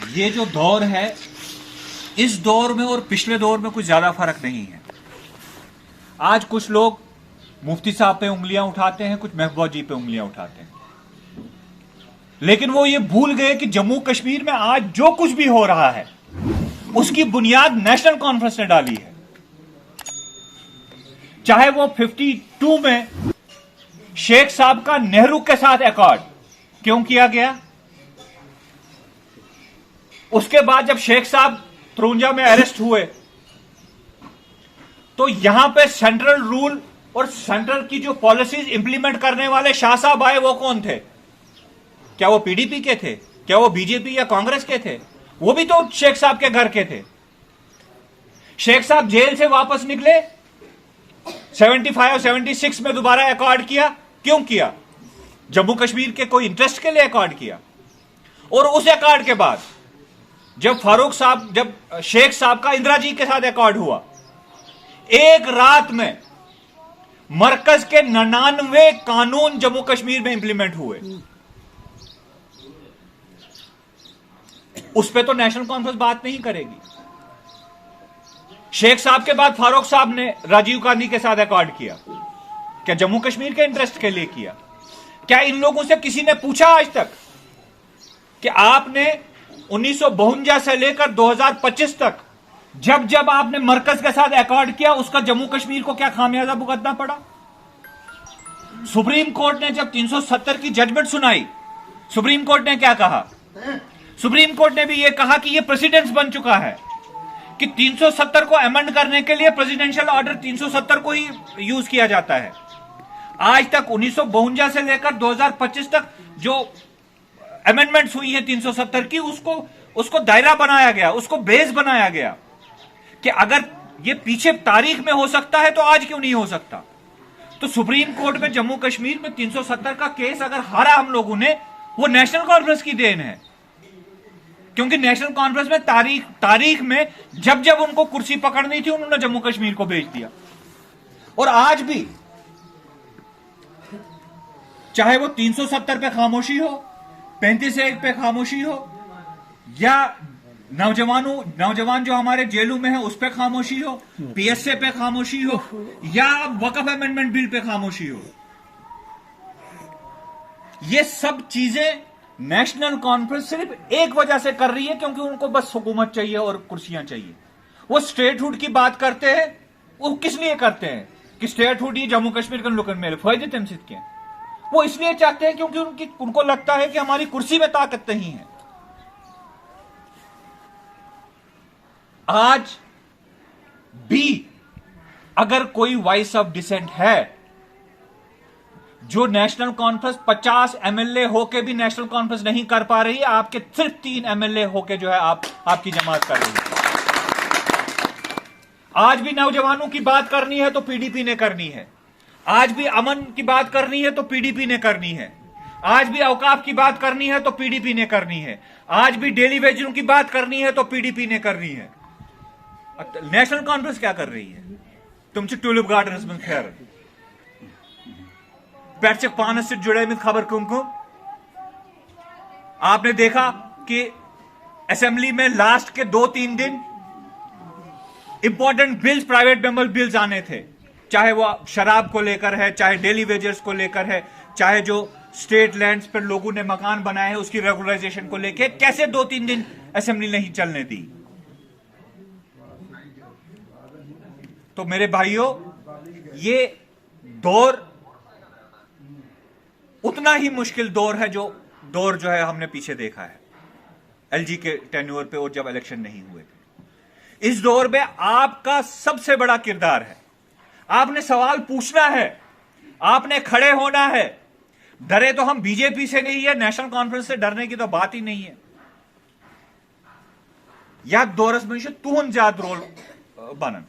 ये जो दौर है, इस दौर में और पिछले दौर में कुछ ज्यादा फर्क नहीं है। आज कुछ लोग मुफ्ती साहब पे उंगलियां उठाते हैं, कुछ महबूबा जी पे उंगलियां उठाते हैं, लेकिन वो ये भूल गए कि जम्मू कश्मीर में आज जो कुछ भी हो रहा है उसकी बुनियाद नेशनल कॉन्फ्रेंस ने डाली है। चाहे वो 52 में शेख साहब का नेहरू के साथ अकॉर्ड क्यों किया गया, उसके बाद जब शेख साहब 53 में अरेस्ट हुए तो यहां पे सेंट्रल रूल और सेंट्रल की जो पॉलिसीज इंप्लीमेंट करने वाले शाह साहब आए, वो कौन थे? क्या वो पीडीपी के थे? क्या वो बीजेपी या कांग्रेस के थे? वो भी तो शेख साहब के घर के थे। शेख साहब जेल से वापस निकले, 75 76 में दोबारा अकॉर्ड किया। क्यों किया? जम्मू कश्मीर के कोई इंटरेस्ट के लिए अकॉर्ड किया। और उस अकॉर्ड के बाद जब शेख साहब का इंदिरा जी के साथ अकॉर्ड हुआ, एक रात में मरकज के 99 कानून जम्मू कश्मीर में इंप्लीमेंट हुए। उस पर तो नेशनल कॉन्फ्रेंस बात नहीं करेगी। शेख साहब के बाद फारूक साहब ने राजीव गांधी के साथ अकॉर्ड किया। क्या जम्मू कश्मीर के इंटरेस्ट के लिए किया? क्या इन लोगों से किसी ने पूछा आज तक कि आपने 1952 से लेकर 2025 तक जब जब आपने मरकज के साथ अकॉर्ड किया, उसका जम्मू कश्मीर को क्या खामियाजा भुगतना पड़ा? सुप्रीम कोर्ट ने जब 370 की जजमेंट सुनाई, सुप्रीम कोर्ट ने क्या कहा? सुप्रीम कोर्ट ने भी यह कहा कि यह प्रेसिडेंस बन चुका है कि 370 को अमेंड करने के लिए प्रेसिडेंशियल ऑर्डर 370 को ही यूज किया जाता है। आज तक 1952 से लेकर 2025 तक जो अमेंडमेंट्स हुई है 370 की, उसको दायरा बनाया गया, उसको बेस बनाया गया कि अगर ये पीछे तारीख में हो सकता है तो आज क्यों नहीं हो सकता। तो सुप्रीम कोर्ट में जम्मू कश्मीर में 370 का केस अगर हारा हम लोगों ने, वो नेशनल कॉन्फ्रेंस की देन है। क्योंकि नेशनल कॉन्फ्रेंस में तारीख में जब जब उनको कुर्सी पकड़नी थी, उन्होंने जम्मू कश्मीर को भेज दिया। और आज भी चाहे वो 370 पे खामोशी हो, 35(1) पे खामोशी हो, या नौजवान जो हमारे जेलों में है उस पे खामोशी हो, पीएसए पे खामोशी हो, या वक्फ अमेंडमेंट बिल पे खामोशी हो, ये सब चीजें नेशनल कॉन्फ्रेंस सिर्फ एक वजह से कर रही है, क्योंकि उनको बस हुकूमत चाहिए और कुर्सियां चाहिए। वो स्टेटहुड की बात करते हैं, वो किस लिए करते हैं कि स्टेटहुड ही जम्मू कश्मीर के लोगों में फायदे तमसीद के। वो इसलिए चाहते हैं क्योंकि उनको लगता है कि हमारी कुर्सी में ताकत नहीं है। आज भी अगर कोई वॉइस ऑफ डिसेंट है जो नेशनल कॉन्फ्रेंस 50 एमएलए होके भी नेशनल कॉन्फ्रेंस नहीं कर पा रही है, आपके सिर्फ 3 एमएलए होके जो है आपकी जमात कर रही है। आज भी नौजवानों की बात करनी है तो पीडीपी ने करनी है, आज भी अमन की बात करनी है तो पीडीपी ने करनी है, आज भी औकाफ की बात करनी है तो पीडीपी ने करनी है, आज भी डेली वेजरों की बात करनी है तो पीडीपी ने करनी है। नेशनल कॉन्फ्रेंस क्या कर रही है? तुमचे ट्यूलिप गार्डन में खैर पैट पानस से जुड़े में खबर कुमकुम। आपने देखा कि असेंबली में लास्ट के 2-3 दिन important bills, private member bills आने थे, चाहे वो शराब को लेकर है, चाहे डेली वेजर्स को लेकर है, चाहे जो स्टेट लैंड्स पर लोगों ने मकान बनाए हैं उसकी रेगुलराइजेशन को लेकर। कैसे 2-3 दिन असेंबली नहीं चलने दी? तो मेरे भाइयों, ये दौर उतना ही मुश्किल दौर है जो है हमने पीछे देखा है एलजी के टेन्योर पे और जब इलेक्शन नहीं हुए थे। इस दौर में आपका सबसे बड़ा किरदार है, आपने सवाल पूछना है, आपने खड़े होना है। डरे तो हम बीजेपी से नहीं है, नेशनल कॉन्फ्रेंस से डरने की तो बात ही नहीं है। या दौरस में तुहन ज्यादा रोल बनन